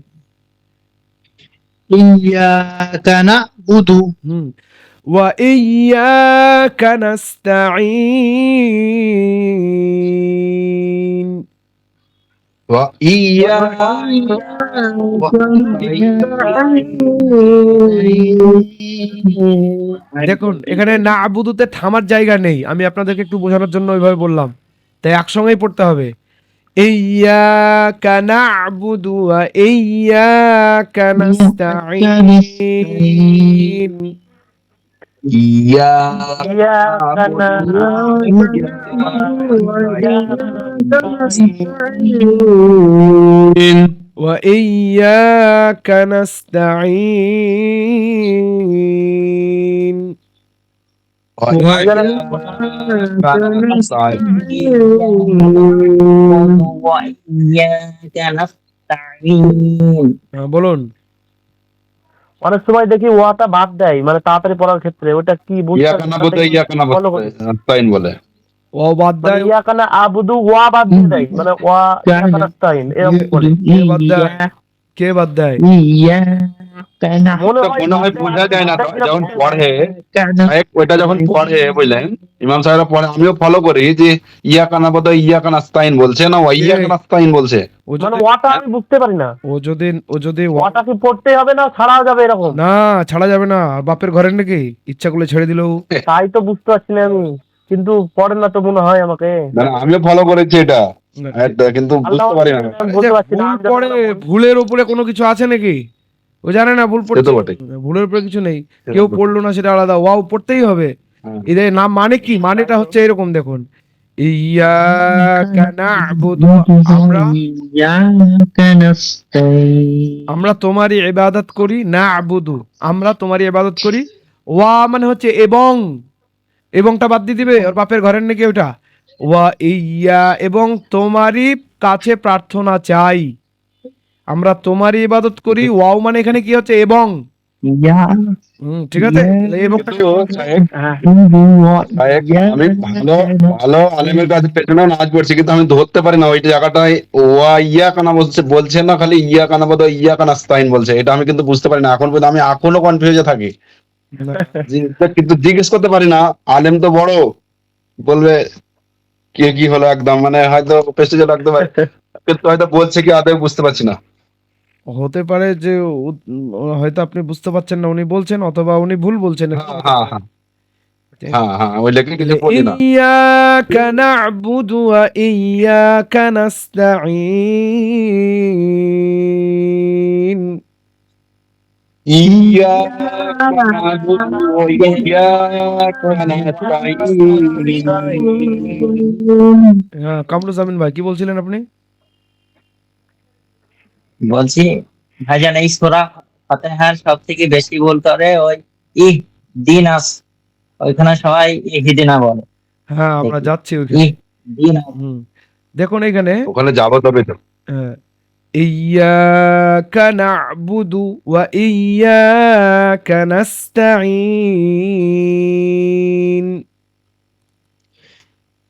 ইয়াকা না'বুদু ওয়া ইয়্যাকা নাস্তাঈন। দেখুন এখানে না আবুদুতে থামার জায়গা নেই, আমি আপনাদেরকে একটু বোঝানোর জন্য ওইভাবে বললাম, তাই একসঙ্গেই পড়তে হবে। ইয়্যাকা না'বুদু ওয়া ইয়্যাকা নাস্তাঈন। ইয়াকা ওয়া ইয়্যাকা নাস্তাঈন। ইয়াকা নাস্তাঈন। বলুন। অনেক সময় দেখি ওয়াটা বাদ দেয়, মানে তাড়াতাড়ি পড়ার ক্ষেত্রে ওটা কি ইয়াকা নাবুদু ইয়াকা নাস্তাইন বলে। ও বাদ দেয়, ইয়াকানা আবুদু ওয়া বাদ দিয়ে দেয়, মানে ওয়া ইয়াকা নাস্তাইন এরকম করে। কে বাদ দেয়? কে বাদ দেয়? ইয়াকা মনে মনে হয় বোঝা যায় না যখন পড়ে, না'বুদু ওইটা যখন পড়ে বুঝলেন, ইমাম সাহেবরা পড়ে, আমিও ফলো করি যে ইয়াকা নাবুদু ইয়াকা নাস্তাইন বলছে না ওয়া ইয়াকা নাস্তাইন বলছে। ও মানে যদি ওয়াটা আমি বুঝতে পারি না, ও যদি ওয়াটা কি পড়তে হবে না ছাড়াও যাবে এরকম? না ছাড়া যাবে না, আর বাপের ঘরের নাকি ইচ্ছা করলে ছেড়ে দিলেও। তাই তো বুঝতে পারছি না আমি, কিন্তু পড়ে না তো মনে হয় আমাকে। না না, আমিও ফলো করেছি এটা, কিন্তু বুঝতে পারি না। আমি বলতে পারছি না, ভুল পড়ে, ভুলের উপরে কোনো কিছু আছে নাকি? ও জানে না ভুল সে পড়ছে, তো বটেই। ভুলের উপরে কিছু নেই। কেউ পড়লো না সেটা আলাদা, ওয়াও পড়তেই হবে। হ্যাঁ। এদের নাম মানে কি, মানেটা হচ্ছে এরকম দেখুন, ইয়াকা না'বুদু, আমরা ইয়াকা নাস্তাইন আমরা তোমারই ইবাদত করি, না'বুদু আমরা তোমারই ইবাদত করি। ওয়া মানে হচ্ছে এবং, এবংটা বাদ দিয়ে দিবে, ওর বাপের ঘরের নাকি ওটা। ওয়া ইয়া, এবং তোমারই কাছে প্রার্থনা চাই, আমরা তোমারই ইবাদত করি। ওয়াও মানে এখানে কি হচ্ছে, এবং। ঠিক আছে, তাহলে এবংটা কিন্তু সাহেব, আমি ভালো ভালো আলেমের কাছে পেছনে নাচ পড়ছি, কিন্তু আমি ধরতে পারি না ওই জায়গাটায় ওয়া ইয়াকা না বলছে না, খালি ইয়াকা নাবুদু ইয়াকা নাস্তাইন বলছে, এটা আমি কিন্তু বুঝতে পারি না এখন পর্যন্ত, আমি এখনো কনফিউজে থাকি। কিন্তু জিজ্ঞেস করতে পারি না, আলেম তো বড়, বলবে কে কি হলো একদম, মানে হয়তো পেস্টেজে লাগতে পারে, কিন্তু হয়তো বলছে কি আদৌ বুঝতে পারছি না। হতে পারে যে হয়তো আপনি বুঝতে পারছেন না উনি বলছেন, অথবা উনি ভুল বলছেন। হ্যাঁ হ্যাঁ হ্যাঁ হ্যাঁ, ওই লেখে কিছু পড়ি না। ইয়াকা না'বুদু ওয়া ইয়াকা নাস্তাঈন। إياك نعبد وإياك نستعين হ্যাঁ, কামরুজ্জামিন ভাই কি বলছিলেন আপনি? বলছি ভাইজান এই সূরা ফাতিহার সব থেকে বেশি ভুল করে ওই ইহদিনাস, ওইখানে সবাই ইহদিনা বলে। হ্যাঁ, আমরা দেখি যাচ্ছি ওইখানে। ইহদিনা হুম, দেখুন এখানে ওখানে যাবো তবে তো ইয়াকা না'বুদু ওয়া ইয়াকা নাস্তাঈন।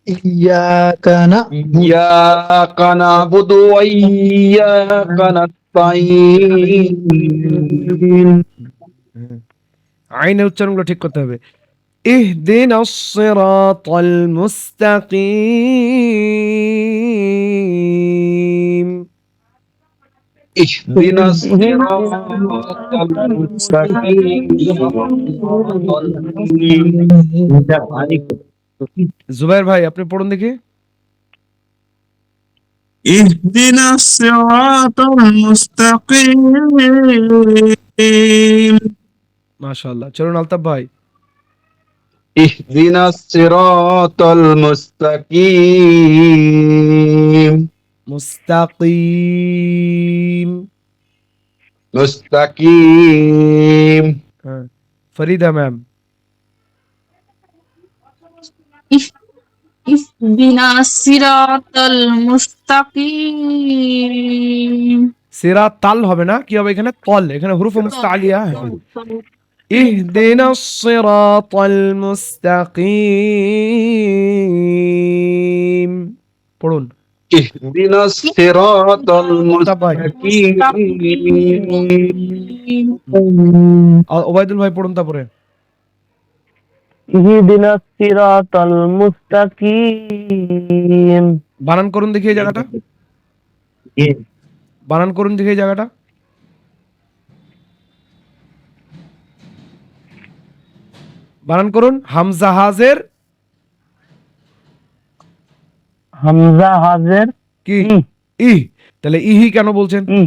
إياك نعبد إياك نعبد وإياك نستعين আইনের উচ্চারণগুলো ঠিক করতে হবে। ইহদিনাস সিরাতাল মুস্তাকিম। اهدنا الصراط المستقيم জুবাইর ভাই আপনি পড়ুন দেখি। اهدنا الصراط المستقيم মাশাআল্লাহ, চলুন আলতাফ ভাই। اهدنا الصراط المستقيم মুস্তাকিম। مستقيم হ্যাঁ, ফরিদা ম্যাম। ইহদিনাস সিরাতাল মুস্তাকিম। সিরাত তাল হবে না, কি হবে এখানে? তল, এখানে হুরুফে মুস্তাআলিয়া। ইহদিনাস সিরাতাল মুস্তাকিম। পড়ুন। اهدنا الصراط المستقيم ওবায়দুল ভাই পড়ুন তারপরে। ইহদিনাস সিরাতাল মুস্তাকিম। বানান করুন দেখি এই জায়গাটা, বানান করুন দেখি এই জায়গাটা। বানান করুন। হামজা হাজের হামজা হাজের কি? ই। ই। তাহলে ইহি কেন বলছেন? ই।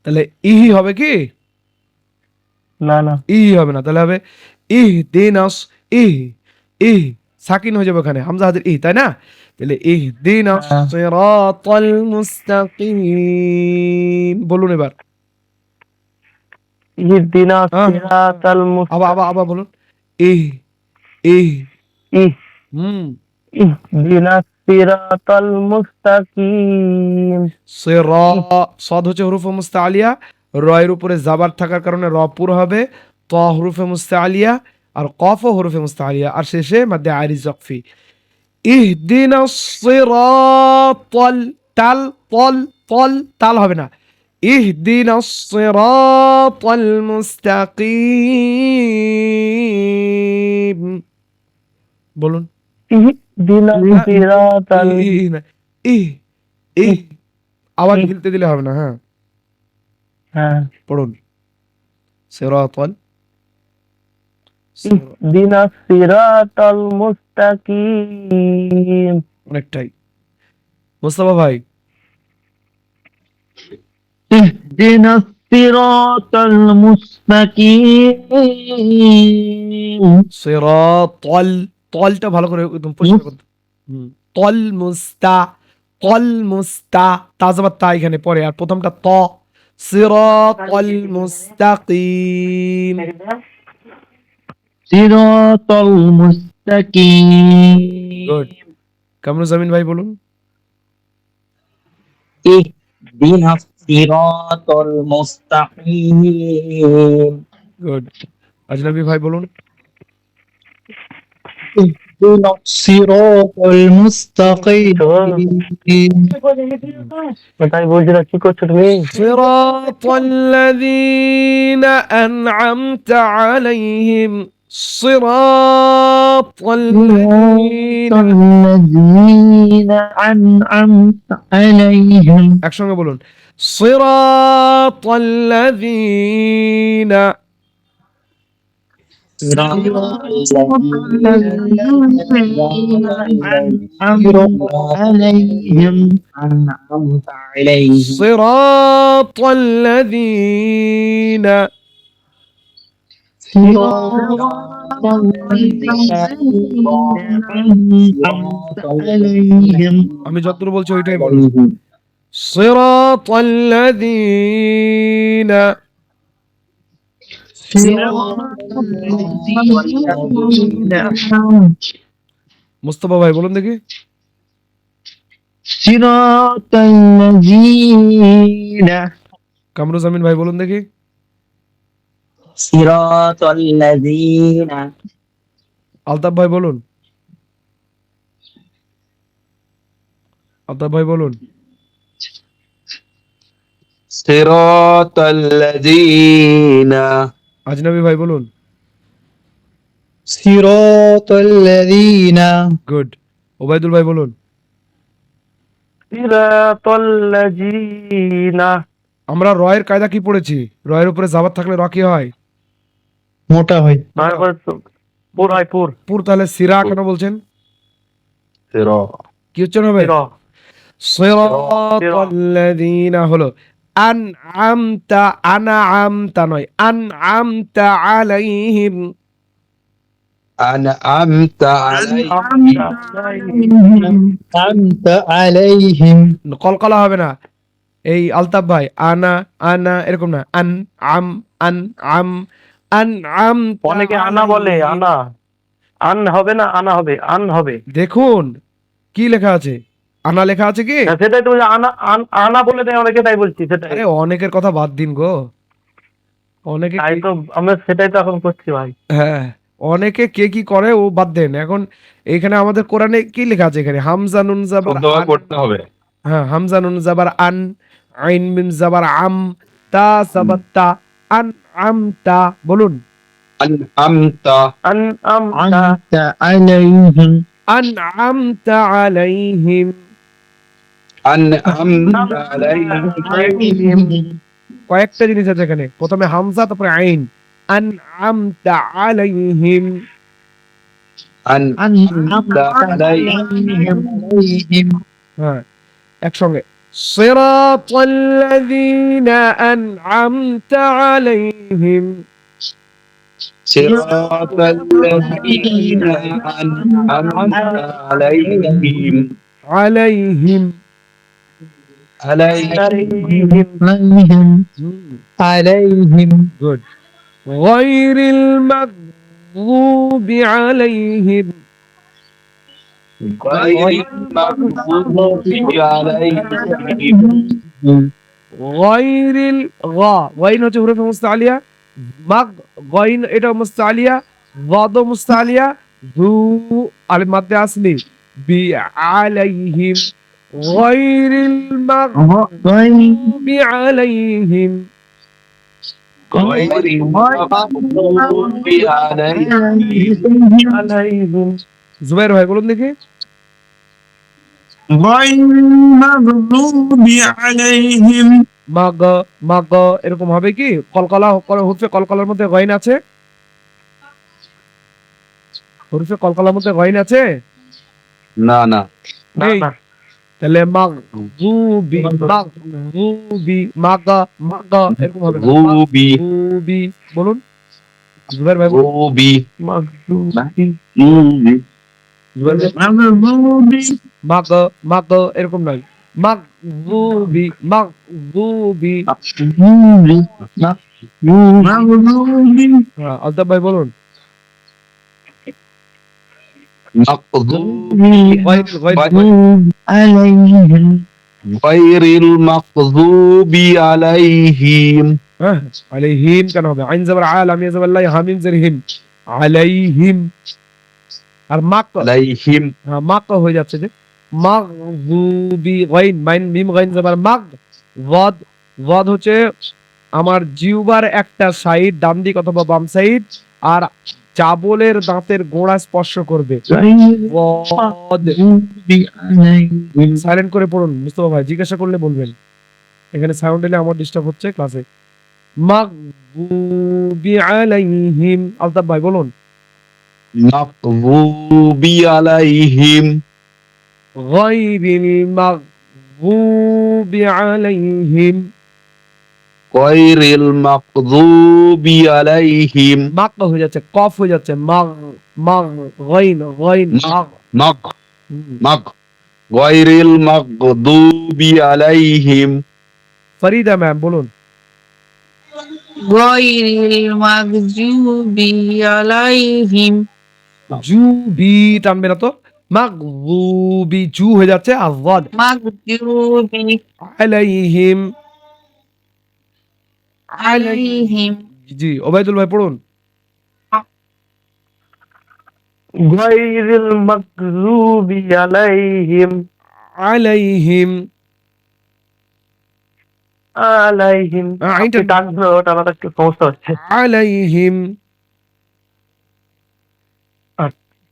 তাহলে ইহি হবে কি? না না, ইহি হবে না, তাহলে হবে ইহদিনাস। ইহ সাকিন হয়ে যাবে ওখানে, হামজা হাজের ই, তাই না? তাহলে ইহদিনাস হ্যাঁ। সিরাতাল মুস্তাকিম। বলুন এবার। ইহদিনাস হ্যাঁ। সিরাতাল আবার বলুন। ইহ। ই। হুম। ইহদিনাস সিরাতাল মুস্তাকিম। সদ হচ্ছে হুরুফে মুস্তাআলিয়া, র এর উপরে জাবার থাকার কারণে র পুরো হবে, ত হুরুফে মুস্তাআলিয়া, আর কফ হুরুফে মুস্তাআলিয়া, আর শেষে মাদ্দে আরিজ ওয়াকফি। ইহদিনাস সিরাতাল, তাল হবে না। ইহদিনাস সিরাতাল মুস্তাকিম। বলুন। ইহদিনাস সিরাতাল আওয়াজ গিলতে দিলে হবে না। হ্যাঁ, হ্যাঁ, পড়ুন। সিরাতাল ইহদিনাস সিরাতাল মুস্তাকিম। অনেকটাই। মোস্তফা ভাই। اهدنا الصراط المستقيم সিরাতাল, তলটা ভালো করে একদম পরিষ্কার করতে। তল মুস্তা, তাজবাত তা এখানে পরে, আর প্রথমটা ত। সিরাতাল মুস্তাকিম। صراط المستقيم গুড। কামরুজ্জামিন ভাই বলুন। ইহদিনাস সিরাতাল মুস্তাকিম। গুড। আজনবী ভাই বলুন। اهدنا الصراط المستقيم তাই বলছি না, কি করছো তুমি? সিরাতাল লাযীনা আন'আমতা আলাইহিম। সিরাতাল লাযীনা। الذين أنعمت عليهم একসঙ্গে বলুন। সিরাতাল লাযীনা। أنعمت عليهم صراط الذين صراط الذين أنعمت عليهم আমি যতদূর বলছি ওইটাই বলো صراط الذين মুস্তাফা ভাই বলুন দেখি صراط الذين কামরুজামিন ভাই বলুন দেখি সিরাতাল্লাযীনা আলতাফ ভাই বলুন আলতাফ ভাই বলুন সিরাতাল্লাযীনা আজনবী ভাই বলুন صراط الذين গুড ওবাইদুল ভাই বলুন সিরাতাল্লাযীনা আমরা রয়ের কায়দা কি পড়েছি রয়ের উপরে জাবাত থাকলে র কি হয় মোটা হয় তারপর পুর হয় পুর পুর তাহলে সিরা কেন বলছেন সিরা কি উচ্চারণ হবে সিরা সিরাতাল্লাযীনা হলো আনআমতা আনআমতা নয় আনআমতা আলাইহিম আনআমতা আলাইহিম أنت عليهم কলকলা হবে না এই আলতাফ ভাই আনা আনা এরকম না আন আম আন আম আন আম অনেকে আনা বলে আনা আন হবে না আনা হবে আন হবে দেখুন কি লেখা আছে আনা লেখা আছে কি হ্যাঁ, সেটাই তো বলছি, আনা আনা বলে দেয় অনেকে, তাই বলছি সেটাই আরে অনেকের কথা বাদ দিন গো অনেকে তাই তো আমরা সেটাই তো এখন করছি ভাই হ্যাঁ অনেকে কে কি করে ও বাদ দেন এখন এখানে আমাদের কোরআনে কি লেখা আছে এখানে হামজা নুন জাবার শুদ্ধভাবে পড়তে হবে হ্যাঁ হামজা নুন জাবার আন আইন মিম জাবার আম তা জাবার তা আন আম তা বলুন আনআমতা আন আম أنت عليهم আন আম তা আলাইহিম আনআমতা আলাইহিম কয়েকটা জিনিস আছে এখানে প্রথমে হামজা তারপরে আইন আন আম তা আলাইহিম আনআমতা আলাইহিম হ্যাঁ একসঙ্গে صراط الذين أنعمت عليهم সিরাতাল্লাযীনা আনআমতা আলাইহিম عليهم عليهم عليهم good غير المغضوب عليهم غير المغضوب عليهم غير الغا غين হচ্ছে হুরুফে মুস্তালিয়া মাগ গাইন এটা মুস্তালিয়া ওয়াদ মুস্তালিয়া যু আল মাদ্দে আসলি বি আলাইহিম غير المغضوب عليهم غير المغضوب عليهم জুবাইর ভাই বলুন দেখি غير المغضوب عليهم মাগ মাগ এরকম হবে কি কলকলা করে হুরফে কলকলার মধ্যে গাইন আছে হুরফে কলকলার মধ্যে গাইন আছে না না না, নেই। না। তাহলে মাগযুবি মাগা মাগা এরকম হবে না। গুবি মাগযুবি বলুন জুবাইর ভাই বলুন গুবি মাগদুবি জুবাইর ভাই مغضوب মাগ মাগ এরকম নয় মাগযুবি মাগযুবি مغضوب হ্যাঁ আলতাফ ভাই বলুন مغضوب عليهم غير المغضوب عليهم হ্যাঁ আলাইহিম কেন হবে আইন জাবার আ লাম ইয়া জাবার লা হামিম জার হিম আলাইহিম আর মাক عليهم হ্যাঁ মাক হয়ে যাচ্ছে যে মাগযুবি গাইন মাইন মিম গাইন জাবার মাগ ওয়াদ ওয়াদ হচ্ছে আমার জিহ্বার একটা সাইড ডান দিক অথবা বাম সাইড আর চাবলের দাঁতের গোড়া স্পর্শ করবে ওয়াদ সাইলেন্ট করে পড়ুন মুস্তফা ভাই জিজ্ঞাসা করলে বলবেন এখানে সাউন্ড এলে আমার ডিস্টার্ব হচ্ছে ক্লাসে মাগদুবি আলাইহিম। আলতাফ ভাই বলুন। মাগদুবি আলাইহিম গায়রিল মাগদুবি আলাইহিম। গায়রিল মাগদুবি আলাইহিম মাক হয়ে যাচ্ছে, কফ হয়ে যাচ্ছে, মাগ মাগ গাইন গাইন মাগ। মাগ হুম। মাগ গায়রিল মাগদুবি আলাইহিম ফরিদা ম্যাম বলুন। গয়রিল মাগজুবি আলাইহিম জু বি টানবে না তো, মাগদুবি জু হয়ে যাচ্ছে আযাদ মাগজুবি আলাইহিম। আলাইহিম জি ওবাইদুল ভাই পড়ুন। গায়রিল মাগযুবি আলাইহিম আলাইহিম। আলাইহিম। আইনটা আপনি টানবেন, ওটা আমার একটু সমস্যা হচ্ছে। আলাইহিম।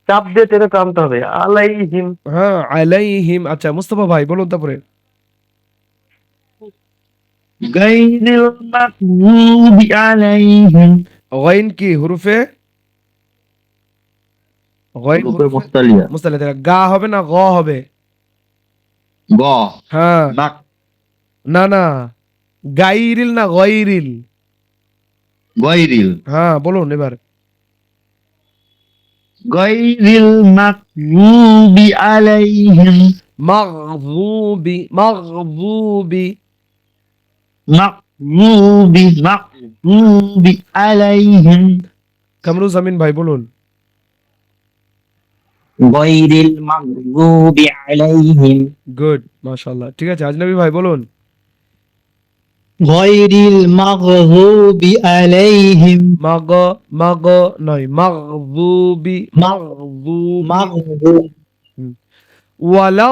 চাপ দিয়ে টেনে টানতে হবে। আলাইহিম। হ্যাঁ আলাইহিম। আচ্ছা মুস্তাফা ভাই বলুন তারপরে। গায়রিল মাগযুবি আলাইহিম। গাইন কি হুরুফে? গাইন রূপে হুরুফে মুস্তালিয়া মুস্তালিয়া। গা হবে না গ হবে? গ হ্যাঁ নাক না না, গাইরিল না গাইরিল। গায়রিল হ্যাঁ বলুন এবার। গায়রিল মাগযুবি আলাইহিম। মাগযুবি মাগযুবি। মাগযুবি আলাইহিম। কামরুজ্জামিন ভাই বলুন। গায়রিল মাগদুবি আলাইহিম গুড মাশাআল্লাহ। ঠিক আছে আজনবী ভাই বলুন। গায়রিল মাগযুবি আলাইহিম। মাগ মাগ নয়, মাগযুবি মাগযুবি। মাগযুব ওয়ালা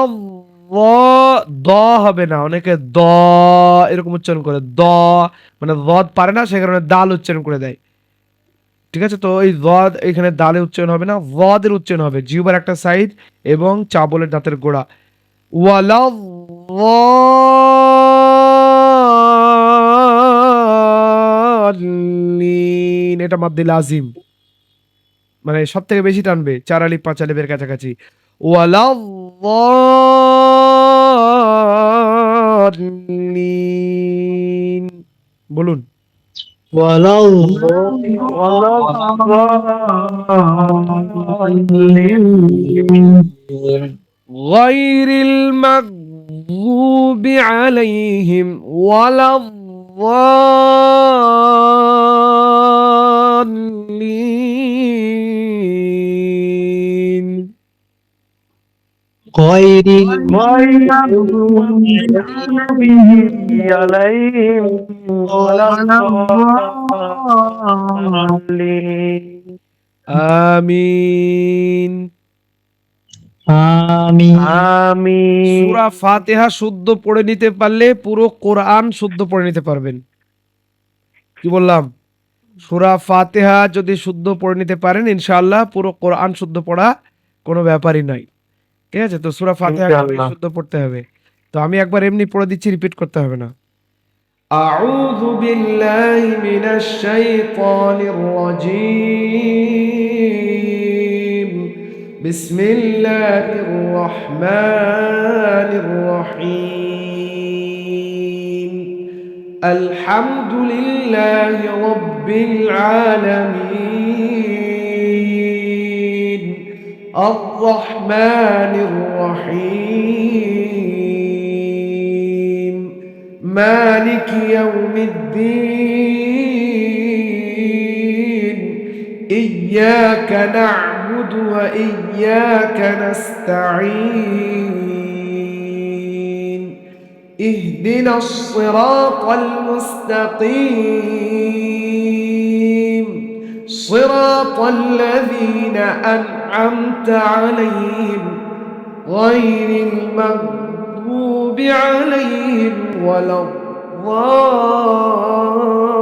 দ হবে না, অনেকে দ এরকম উচ্চারণ করে, দ মানে দ পারে না, সে কারণে দাল উচ্চারণ করে দেয়। ঠিক আছে, তো এই দ এখানে দালে উচ্চারণ হবে না, দের উচ্চারণ হবে, জিহ্বার একটা সাইড এবং চাবলের দাঁতের গোড়া। ওয়ালা ضالين, এটা মাদ্দে লাজিম, মানে সব থেকে বেশি টানবে, 4 আলিফ 5 আলিফের কাছাকাছি। ওয়ালা ضالين বলুন। ওয়ালাউ غير المغضوب عليهم ولا الضالين গায়রিল মাগযুবি আলাইহিম ওয়ালাদ-দাল্লিন। আমিন। আমিন। আমিন। সূরা ফাতিহা শুদ্ধ পড়ে নিতে পারলে পুরো কোরআন শুদ্ধ পড়ে নিতে পারবেন। কি বললাম? সূরা ফাতিহা যদি শুদ্ধ পড়ে নিতে পারেন ইনশাআল্লাহ পুরো কোরআন শুদ্ধ পড়া কোনো ব্যাপারই নয়। ঠিক আছে, তো সূরা ফাতিহা ইনশাআল্লাহ। শুদ্ধ পড়তে হবে। তো আমি একবার এমনি পড়ে দিচ্ছি, রিপিট করতে হবে না। আউযু বিল্লাহি মিনাশ শাইতানির রাজীম। বিসমিল্লাহির রহমানির রহিম। আলহামদুলিল্লাহি রাব্বিল আলামিন। আর-রহমানির রহিম। মালিকি ইয়াউমিদ্দিন। ইয়্যাকা না'বুদু ওয়া ইয়্যাকা নাস্তাঈন। ইহদিনাস সিরাতাল মুস্তাকিম। সিরাতাল লাযীনা আন'আমতা আলাইহিম গায়রিল মাগদুবি আলাইহিম ওয়ালাদ-দাল্লিন।